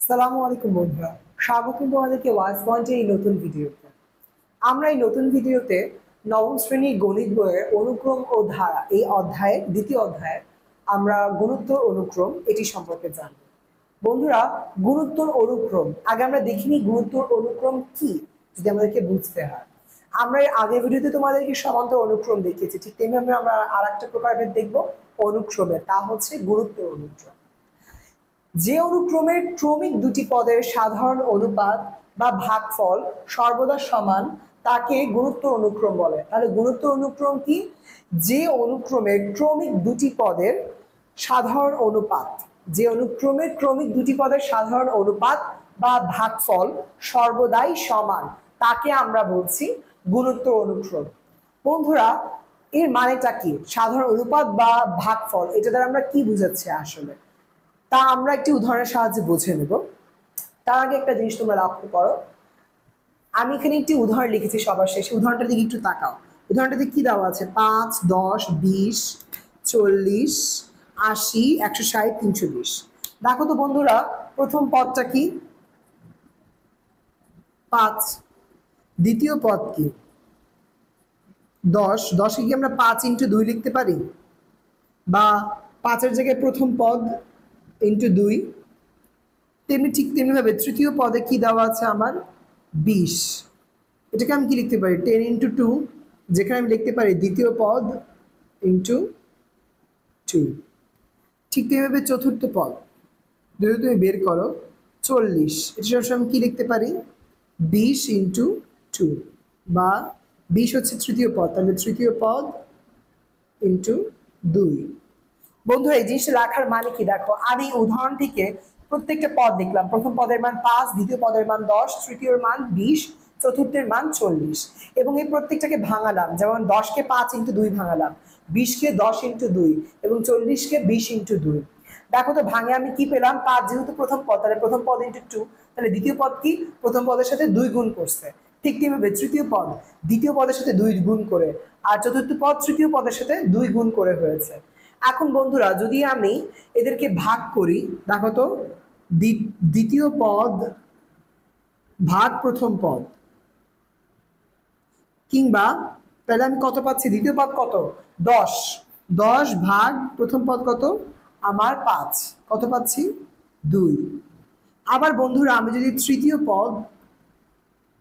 আসসালামু আলাইকুম বন্ধুরা, স্বাগতম তোমাদেরকে ওয়াইজ পয়েন্টের এই নতুন ভিডিওতে। আমরা এই নতুন ভিডিওতে নবম শ্রেণীর গণিত বইয়ের অনুক্রম ও ধারা এই অধ্যায়ের দ্বিতীয় অধ্যায়ে আমরা গুণোত্তর অনুক্রম এটি সম্পর্কে জানব। বন্ধুরা, গুণোত্তর অনুক্রম আগে আমরা দেখিনি গুণোত্তর অনুক্রম কি, যদি আমাদেরকে বুঝতে হয়। আমরা এর আগের ভিডিওতে তোমাদেরকে সমান্তর অনুক্রম দেখিয়েছি, ঠিক তেমনি আমরা আর একটা প্রকারভেদ দেখবো অনুক্রমের, তা হচ্ছে গুণোত্তর অনুক্রম। যে অনুক্রমের ক্রমিক দুটি পদের সাধারণ অনুপাত বা ভাগফল সর্বদা সমান তাকে গুণোত্তর অনুক্রম বলে। তাহলে গুণোত্তর অনুক্রম কি? যে অনুক্রমের ক্রমিক দুটি পদের সাধারণ অনুপাত, যে অনুক্রমের ক্রমিক দুটি পদের সাধারণ অনুপাত বা ভাগফল সর্বদাই সমান তাকে আমরা বলছি গুণোত্তর অনুক্রম। বন্ধুরা, এর মানেটা কি? সাধারণ অনুপাত বা ভাগফল, এটা দ্বারা আমরা কি বুঝাচ্ছি আসলে, তা আমরা একটি উদাহরণের সাহায্যে বুঝে নেব। তার আগে একটা জিনিস তোমরা লক্ষ্য করো, আমি এখানে একটি উদাহরণ লিখেছি সবার শেষে। উদাহরণটা দিকে একটু তাকাও। উদাহরণটাতে কি দেওয়া আছে? 5, 10, 20, 40, 80, 160, 320। দেখো তো বন্ধুরা, প্রথম পদটা কি? 5। দ্বিতীয় পদ কি? 10। 10 কি আমরা 5 × 2 লিখতে পারি? বা 5-এর জায়গায় প্রথম পদ × 2। তেমনি ঠিক তেমনিভাবে তৃতীয় পদে কি দেওয়া আছে আমার? 20। এটাকে আমি কি লিখতে পারি? 10 × 2, যেখানে আমি লিখতে পারি দ্বিতীয় পদ × 2। ঠিক তেমনিভাবে চতুর্থ পদ যদি তুমি বের করো 40, এটা সবসময় আমি কি লিখতে পারি? 20 × 2, বা 20 হচ্ছে তৃতীয় পদ, তাহলে তৃতীয় পদ × 2। বন্ধুরা, এই জিনিসটা রাখার মানে কি দেখো, আর এই উদাহরণ থেকে প্রত্যেকটা পদ লিখলাম। প্রথম পদের মান 5, দ্বিতীয় পদের মান 10, তৃতীয় মান 20, চতুর্থের মান 40, এবং এই প্রত্যেকটাকে ভাঙালাম। যেমন 10-কে 5 × 2 ভাঙালাম, 20-কে 10 × 2, এবং 40-কে 20 × 2। দেখো তো ভাঙে আমি কি পেলাম? 5 যেহেতু প্রথম পদ, তাহলে প্রথম পদ × 2, তাহলে দ্বিতীয় পদ কি? প্রথম পদের সাথে 2 গুণ করছে। ঠিক তেমনি তৃতীয় পদ দ্বিতীয় পদের সাথে 2 গুণ করে, আর চতুর্থ পদ তৃতীয় পদের সাথে 2 গুণ করে হয়েছে। এখন বন্ধুরা, যদি আমি এদেরকে ভাগ করি, দেখো তো, দ্বিতীয় পদ ভাগ প্রথম পদ, কিংবা তাহলে আমি কত পাচ্ছি? দ্বিতীয় পদ কত? 10। 10 ভাগ প্রথম পদ কত আমার? 5। কত পাচ্ছি? 2। আবার বন্ধুরা, আমি যদি তৃতীয় পদ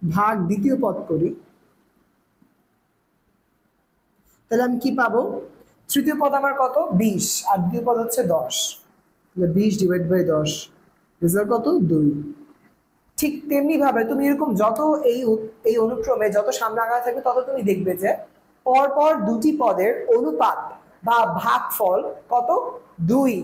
ভাগ দ্বিতীয় পদ করি, তাহলে আমি কি পাবো? তৃতীয় পদ আমার কত? 20, আর দ্বিতীয় পদ হচ্ছে 10, 20/10, রেজাল্ট কত? 2। ঠিক তেমনি ভাবে তুমি এরকম যত এই অনুক্রমে যত সামনে আগাতে থাকবে, তত তুমি দেখবে যে পরপর দুটি পদের অনুপাত বা ভাগফল কত? 2।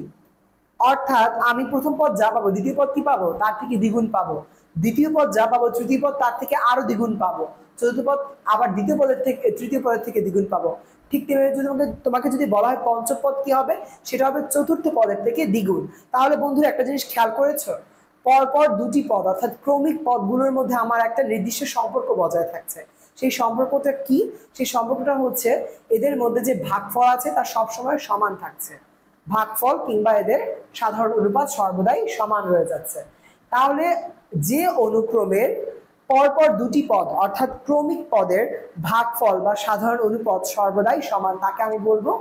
অর্থাৎ আমি প্রথম পদ যা পাবো, দ্বিতীয় পদ কি পাবো? তার থেকে দ্বিগুণ পাবো। দ্বিতীয় পদ যা পাবো, তৃতীয় পদ তার থেকে আরো দ্বিগুণ পাবো। চতুর্থ পদ আবার দ্বিতীয় পদের থেকে তৃতীয় পদের থেকে দ্বিগুণ পাবো। ঠিক তেমনি যদি তোমাকে যদি বলা হয় পঞ্চম পদ কি হবে, সেটা হবে চতুর্থ পদের থেকে দ্বিগুণ। তাহলে বন্ধুরা, একটা জিনিস খেয়াল করেছো, পরপর দুটি পদ অর্থাৎ ক্রমিক পদগুলোর মধ্যে আমার একটা নির্দিষ্ট সম্পর্ক বজায় থাকছে। সেই সম্পর্কটা কি? সেই সম্পর্কটা হচ্ছে এদের মধ্যে যে ভাগফল আছে তা সবসময় সমান থাকছে। ভাগফল কিংবা এদের সাধারণ অনুপাত সর্বদাই সমান হয়ে যাচ্ছে। তাহলে যে অনুক্রমের পরপর দুটি পদ অর্থাৎ ক্রমিক পদের ভাগফল বা সাধারণ অনুপাত সর্বদাই সমান, তাকে আমি বলবো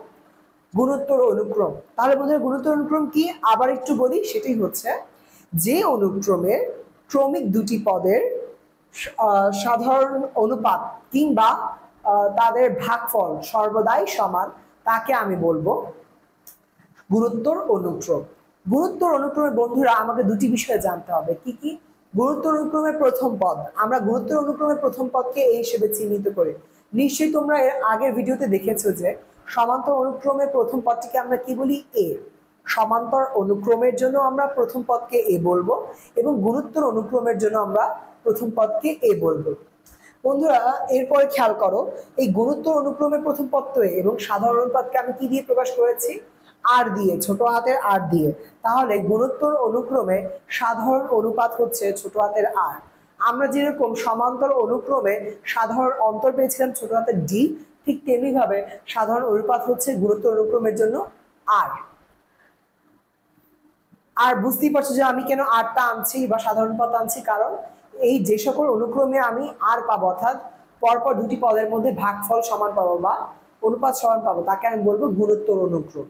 গুণোত্তর অনুক্রম। তাহলে বন্ধুরা, গুণোত্তর অনুক্রম কি আবার একটু বলি, সেটাই হচ্ছে যে অনুক্রমের ক্রমিক দুটি পদের সাধারণ অনুপাত কিংবা তাদের ভাগফল সর্বদাই সমান, তাকে আমি বলবো গুণোত্তর অনুক্রম। গুণোত্তর অনুক্রমে বন্ধুরা আমাকে দুটি বিষয় জানতে হবে। কি কি? গুণোত্তর অনুক্রমের প্রথম পদ, আমরা গুণোত্তর অনুক্রমের প্রথম পদকে এই হিসেবে চিহ্নিত করি। নিশ্চয়ই তোমরা এর আগের ভিডিওতে দেখেছো যে সমান্তর অনুক্রমের প্রথম পদটিকে আমরা কি বলি? এ। সমান্তর অনুক্রমের জন্য আমরা প্রথম পদকে এ বলবো, এবং গুণোত্তর অনুক্রমের জন্য আমরা প্রথম পদকে এ বলবো। বন্ধুরা, এরপরে খেয়াল করো, এই গুণোত্তর অনুক্রমের প্রথম পদ তো এ, এবং সাধারণ অনুপাতকে আমি কি দিয়ে প্রকাশ করেছি? আর দিয়ে, ছোট হাতের আর দিয়ে। তাহলে গুণোত্তর অনুক্রমে সাধারণ অনুপাত হচ্ছে ছোট হাতের আর। আমরা যেরকম সমান্তর অনুক্রমে সাধারণ অন্তর পেয়েছিলাম ছোট হাতের ডি, ঠিক তেমনি ভাবে সাধারণ অনুপাত হচ্ছে গুণোত্তর অনুক্রমের জন্য আর। আর বুঝতেই পারছো যে আমি কেন আরটা আনছি বা সাধারণ পদ আনছি, কারণ এই যে সকল অনুক্রমে আমি আর পাবো, অর্থাৎ পরপর দুটি পদের মধ্যে ভাগফল সমান পাবো বা অনুপাত সমান পাবো, তাকে আমি বলবো গুণোত্তর অনুক্রম।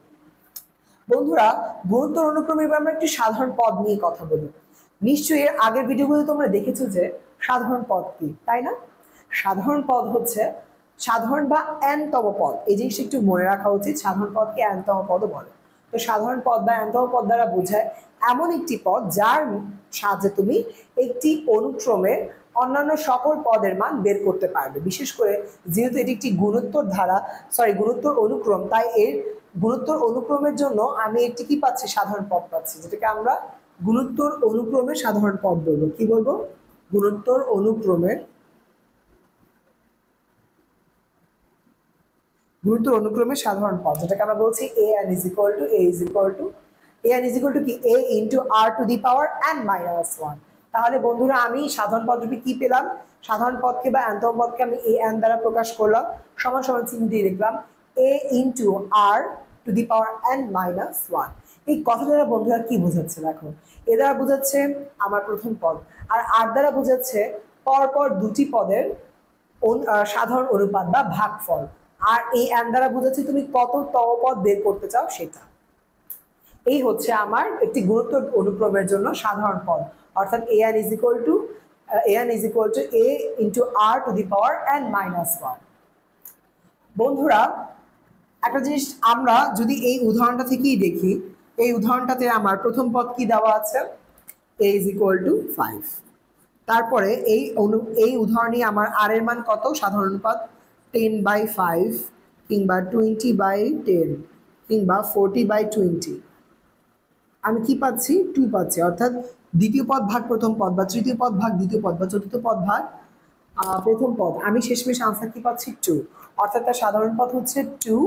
বন্ধুরা, গুণোত্তর অনুক্রমে এবার আমরা একটি সাধারণ পদ নিয়ে কথা বলি। নিশ্চয়ই এর আগের ভিডিওগুলো তোমরা দেখেছো যে সাধারণ পদ কি, তাই না? সাধারণ পদ হচ্ছে সাধারণ বা n তম পদ, এই জিনিসটা একটু মনে রাখা উচিত। সাধারণ পদকে n তম পদও বলে। তো সাধারণ পদ বা n তম পদ দ্বারা বোঝায় এমন একটি পদ যার সাহায্যে তুমি একটি অনুক্রমের অন্যান্য সকল পদের মান বের করতে পারবে। বিশেষ করে যেহেতু এটি একটি গুণোত্তর ধারা, গুণোত্তর অনুক্রম, তাই এর গুণোত্তর অনুক্রমের জন্য আমি একটি কি পাচ্ছি, সাধারণ পদ পাচ্ছি, যেটাকে আমরা গুণোত্তর অনুক্রমের সাধারণ পদ বলবো। কি বলবো? গুণোত্তর অনুক্রমের সাধারণ পদ, যেটাকে আমরা বলছি an is equal to an is equal to কি, a into r to the power n minus 1। তাহলে বন্ধুরা আমি সাধারণ পদরূপে কি পেলাম? সাধারণ পদকে বা n তম পদকে আমি an দ্বারা প্রকাশ করলাম, সমান সমান চিহ্ন দিয়ে লিখলাম a into r to the power n minus 1। এই কথা দ্বারা বন্ধুরা কি বোঝাচ্ছে দেখো, এ দ্বারা বোঝাচ্ছে আমার প্রথম পদ, আর আর দ্বারা বোঝাচ্ছে পরপর দুটি পদের সাধারণ অনুপাত বা ভাগফল, আর এই n দ্বারা বোঝাচ্ছে তুমি কত তম পদ বের করতে চাও সেটা। এই হচ্ছে আমার একটি গুণোত্তর অনুক্রমের জন্য সাধারণ পদ, অর্থাৎ an is equal to a into r to the power n minus 1। বন্ধুরা, একটা জিনিস আমরা যদি এই উদাহরণটা থেকেই দেখি, এই উদাহরণটাতে আমার প্রথম পদ কি দেওয়া আছে, a is equal to 5। তারপরে এই উদাহরণে আমার r এর মান কত, সাধারণ অনুপাত 10/5 কিংবা 20/10 কিংবা 40/20। আমি কি পাচ্ছি? 2 পাচ্ছি, অর্থাৎ দ্বিতীয় পদ ভাগ প্রথম পদ বা তৃতীয় পদ ভাগ দ্বিতীয় পদ বা চতুর্থ পদ ভাগ প্রথম পদ, আমি শেষমেশ আনসার কি পাচ্ছি? 2। অর্থাৎ তার সাধারণ পদ হচ্ছে 2,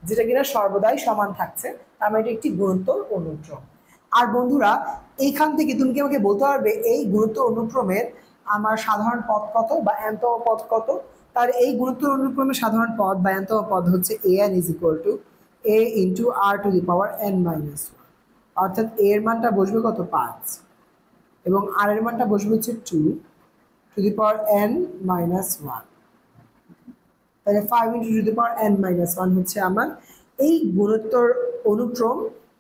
যেটা কিনা সর্বদাই সমান থাকছে, তার মানে এটা একটি গুণোত্তর অনুক্রম। আর বন্ধুরা, এইখান থেকে তুমি কি আমাকে বলতে পারবে এই গুণোত্তর অনুক্রমের আমার সাধারণ পদ কত বা n-তম পদ কত? তার এই গুণোত্তর অনুক্রমের সাধারণ পদ বা n-তম পদ হচ্ছে an is equal to a into r to the power n minus 1। অর্থাৎ a এর মানটা বসবে কত? 5, এবং r এর মানটা বসবে হচ্ছে 2 to the power n minus 1। তাহলে 5 into to the power n minus 1 হচ্ছে আমার এই গুণোত্তর অনুক্রম,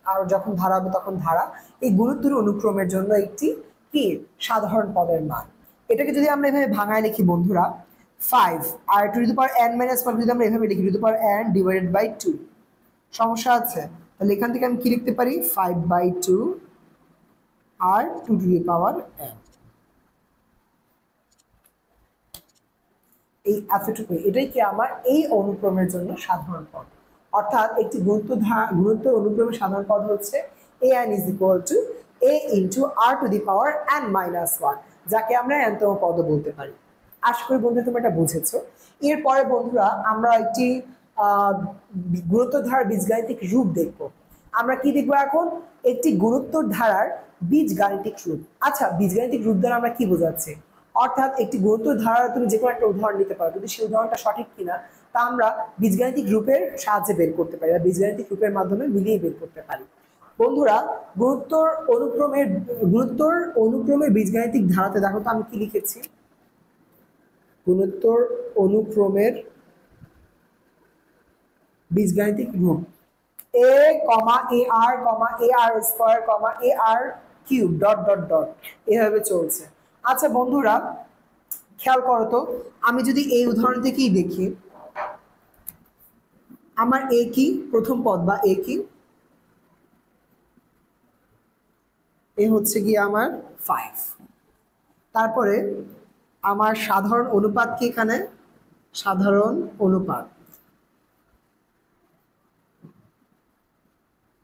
আর যখন ধারা হবে তখন ধারা, এই গুণোত্তর অনুক্রমের জন্য একটি কি সাধারণ পদের মান। এটাকে যদি আমরা এভাবে ভাঙায় লিখি বন্ধুরা, 5 আর two to the power n minus 1 যদি আমরা এভাবে লিখি, two to the power n divided by 2, সমস্যা আছে? তাহলে এখান থেকে আমি কি লিখতে পারি? 5/2 আর 2 to the power n। এই এতটুকু, এটাই কি আমার এই অনুক্রমের জন্য সাধারণ পদ। অর্থাৎ একটি গুণোত্তর অনুক্রমের সাধারণ পদ হচ্ছে an is equal to a into r to the power n minus 1, যাকে আমরা n-তম পদ বলতে পারি। আশা করি বন্ধু তুমি এটা বুঝেছো। এরপরে বন্ধুরা আমরা একটি গুণোত্তর ধারার বীজগাণিতিক রূপ দেখব। আমরা কি দেখবো এখন? একটি গুণোত্তর ধারার বীজগাণিতিক রূপ। আচ্ছা, বীজগাণিতিক রূপ দ্বারা আমরা কি বোঝাচ্ছি? অর্থাৎ একটি গুণোত্তর ধারার তুমি যে কোনো একটা উদাহরণ নিতে পারো, যদি সেই উদাহরণটা সঠিক কিনা তা আমরা বীজগাণিতিক রূপের সাহায্যে বের করতে পারি বা বীজগাণিতিক রূপের মাধ্যমে মিলিয়ে বের করতে পারি। বন্ধুরা, গুণোত্তর অনুক্রমের বীজগাণিতিক ধারাতে দেখো তো আমি কি লিখেছি। গুণোত্তর অনুক্রমের বীজগাণিতিক রূপ a, ar square, ar cube, dot dot dot, এভাবে চলছে। আচ্ছা বন্ধুরা, খেয়াল করো তো, আমি যদি এই উদাহরণ থেকেই দেখি, আমার a কি? প্রথম পদ বা a কি? এ হচ্ছে গিয়ে আমার 5। তারপরে আমার সাধারণ অনুপাত কি এখানে? সাধারণ অনুপাত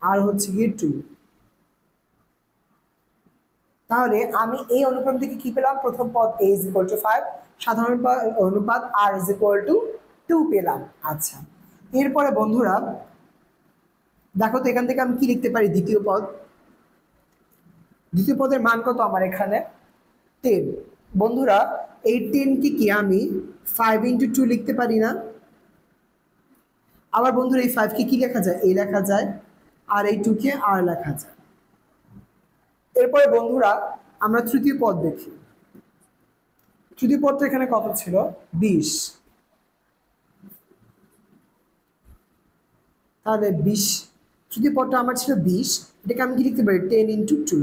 আর হচ্ছে গিয়ে 2। তাহলে আমি এই অনুক্রম থেকে কি পেলাম? প্রথম পদ a is equal to 5, সাধারণ অনুপাত r is equal to 2 পেলাম। আচ্ছা, এরপরে বন্ধুরা দেখো তো এখান থেকে আমি কি লিখতে পারি? দ্বিতীয় পদ। দ্বিতীয় পদের মান কত আমার এখানে? 10। বন্ধুরা, এই 10 কি আমি 5 into 2 লিখতে পারি না? আবার বন্ধুরা, এই 5 কি লেখা যায়? a লেখা যায়, আর এই 2 কে r লেখা যায়। এরপরে বন্ধুরা আমরা তৃতীয় পদ দেখি। তৃতীয় পদটা এখানে কত ছিল? 20। তাহলে 20, তৃতীয় পদটা আমার ছিল 20, এটাকে আমি কি লিখতে পারি? 10 × 2।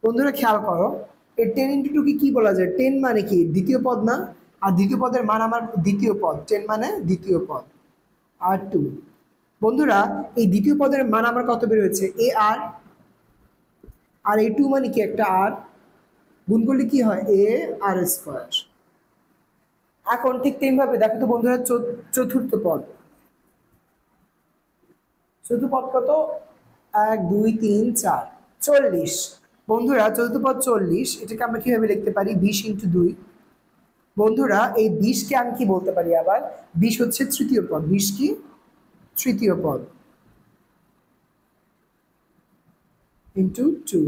বন্ধুরা খেয়াল করো, এই 10 × 2 কি বলা যায়? 10 মানে কি? দ্বিতীয় পদ না? আর দ্বিতীয় পদের মান আমার দ্বিতীয় পদ, 10 মানে দ্বিতীয় পদ, আর 2। বন্ধুরা এই দ্বিতীয় পদের মান আমার কত বের হয়েছে? এ আর এই 2 মানে কি? একটা আর, গুণ করলে কি হয়? AR²। এখন ঠিক তেমনিভাবে দেখো তো বন্ধুরা, চতুর্থ পদ, চতুর্থ পদ কত? 1 2 3 4, 40। বন্ধুরা চতুর্থ পদ 40, এটাকে আমরা কিভাবে লিখতে পারি? 20 × 2। বন্ধুরা এই 20কে আমি কি বলতে পারি আবার? 20 হচ্ছে তৃতীয় পদ। 20 কি? তৃতীয় পদ, × 2।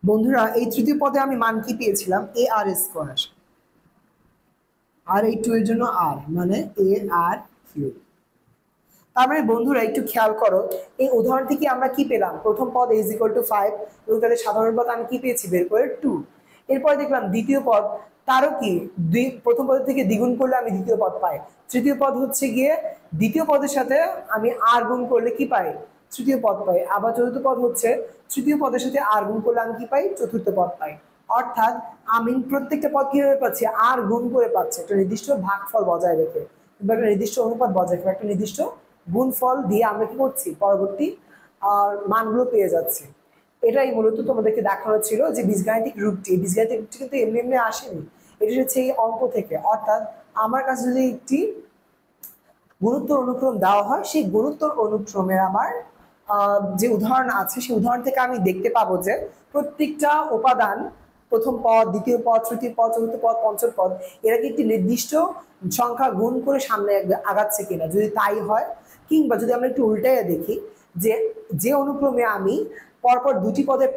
বন্ধুরা এই তৃতীয় পদে আমি মান কি পেয়েছিলাম? AR²। আর এই 2 এর জন্য আর, মানে AR3। তার মানে বন্ধুরা একটু খেয়াল করো, এই উদাহরণ থেকে আমরা কি পেলাম? প্রথম পদ a = 5, এবং তাদের সাধারণ পদ আমি কি পেয়েছি? বের করে 2। এরপর দেখলাম দ্বিতীয় পদ, তারও কি প্রথম পদের থেকে দ্বিগুণ করলে আমি দ্বিতীয় পদ পাই। তৃতীয় পদ হচ্ছে গিয়ে দ্বিতীয় পদের সাথে আমি আর গুণ করলে কি পাই? তৃতীয় পদ পাই। আবার চতুর্থ পদ হচ্ছে তৃতীয় পদের সাথে আর গুণ করলে আমি কি পাই? চতুর্থ পদ পাই। অর্থাৎ আমি প্রত্যেকটা পদ কিভাবে পাচ্ছি? আর গুণ করে পাচ্ছি, একটা নির্দিষ্ট ভাগফল বজায় রেখে, কিংবা একটা নির্দিষ্ট অনুপাত বজায় রেখে, একটা নির্দিষ্ট গুণফল দিয়ে আমরা কি করছি? পরবর্তী মানগুলো পেয়ে যাচ্ছি। এটাই মূলত তোমাদেরকে দেখানো ছিল যে বীজগাণিতিক রূপটি, বীজগাণিতিক রূপটি কিন্তু এমনি এমনি আসেনি, এটা হচ্ছে এই অঙ্ক থেকে। অর্থাৎ আমার কাছে যদি একটি গুণোত্তর অনুক্রম দেওয়া হয়, সেই গুণোত্তর অনুক্রমের আমার যে উদাহরণ আছে, সেই উদাহরণ থেকে আমি দেখতে পাবো যে প্রত্যেকটা উপাদান, প্রথম পদ, দ্বিতীয় পদ, তৃতীয় পদ, চতুর্থ পদ, পঞ্চম পদ, এরা কি একটি নির্দিষ্ট সংখ্যা গুণ করে সামনে আগাচ্ছে কিনা। যদি তাই হয়, কিংবা যদি আমরা একটু উল্টাইয়া দেখি, যে যে অনুক্রমে আমি পরপর দুটি পদের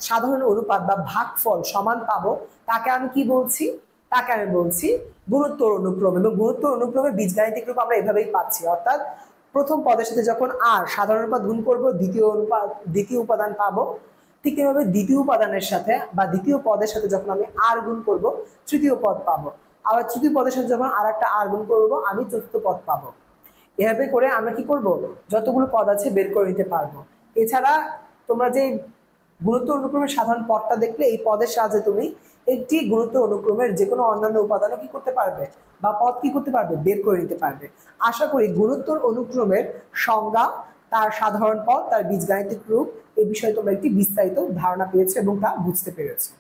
সাধারণ অনুপাত বা ভাগফল সমান পাবো, তাকে আমি কি বলছি? তাকে আমি বলছি গুণোত্তর অনুক্রম। এবং গুণোত্তর অনুক্রমের বীজগাণিতিক রূপ আমরা এভাবেই পাচ্ছি। অর্থাৎ প্রথম পদের সাথে যখন আর সাধারণ অনুপাত গুণ করবো, দ্বিতীয় উপাদান পাবো। ঠিক তেমনি দ্বিতীয় উপাদানের সাথে বা দ্বিতীয় পদের সাথে যখন আমি আর গুণ করব, তৃতীয় পদ পাবো। আবার তৃতীয় পদের সাথে যখন আর একটা আর গুণ করবো, আমি চতুর্থ পদ পাবো। এভাবে করে আমরা কি করব? যতগুলো পদ আছে বের করে নিতে পারবো। এছাড়া তোমরা যে গুণোত্তর অনুক্রমের সাধারণ পদটা দেখলে, এই পদের সাহায্যে তুমি একটি গুণোত্তর অনুক্রমের যে কোনো অন্যান্য উপাদানও কি করতে পারবে, বা পদ কি করতে পারবে? বের করে নিতে পারবে। আশা করি গুণোত্তর অনুক্রমের সংজ্ঞা, তার সাধারণ পদ, তার বীজগাণিতিক রূপ, এই বিষয়ে তোমরা একটি বিস্তারিত ধারণা পেয়েছো এবং তা বুঝতে পেরেছো।